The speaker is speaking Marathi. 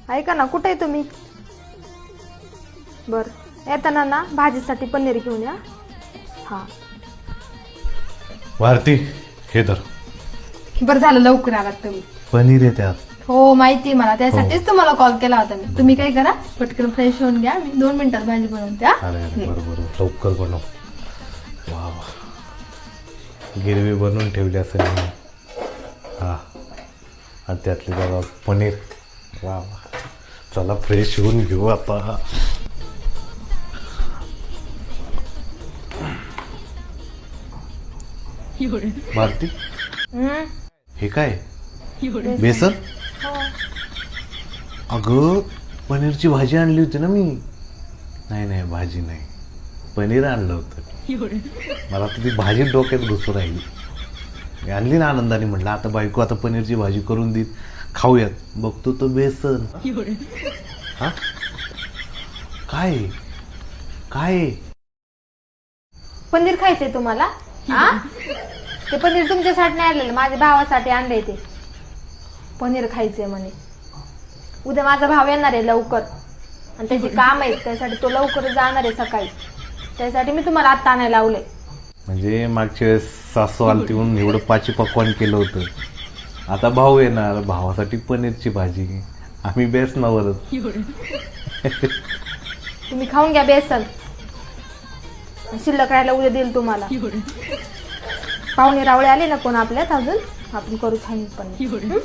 ऐका ना, कुठे आहे तुम्ही? बर, येताना ना भाजीसाठी पनीर घेऊन या. हा. भारती हे धर. बरं झालं लवकर आलात तुम्ही. पनीर आहे त्यात. हो माहिती मला, त्यासाठीच तुम्हाला कॉल केला होता मी. तुम्ही काय करा, पटकन फ्रेश होऊन घ्या, मी 2 मिनिटात भाजी बनवते. अरे अरे बरोबर लवकर बनव. वा गिरवी बनवून ठेवली असेल मी. हा आणि त्यातली बघा पनीर. वा वा चला फ्रेश होऊन घेऊ आता. भारती हे काय बेसन? अगं पनीरची भाजी आणली होती ना मी. नाही नाही भाजी नाही, पनीर आणलं होतं. मला तर ती भाजी डोक्यात घुसू राहिली. मी आणली ना आनंदाने, म्हटलं आता बायको आता पनीरची भाजी करून देत, खाऊयात. बघतो तो बेसन. हा काय काय पनीर खायचंय तुम्हाला? हा, ते पनीर तुमच्यासाठी नाही आणलेलं, माझ्या भावासाठी आणलंय. ते पनीर खायचंय म्हणे. उद्या माझा भाव येणार आहे लवकर आणि त्याची काम आहेत, त्यासाठी तो लवकर जाणार आहे सकाळी. त्यासाठी मी तुम्हाला आत्ता आणायला लावले. म्हणजे मागच्या वेळेस सासू आलती म्हणून एवढं पाची पकवान केलं होतं. आता भाऊ येणार, भावासाठी पनीरची भाजी. आम्ही बेसनावरच. तुम्ही खाऊन घ्या बेसन, शिल्लक राहायला उद्या देईल तुम्हाला. पाहुणे रावळे आले ना कोण आपल्यात अजून, आपण करू छान पनीर.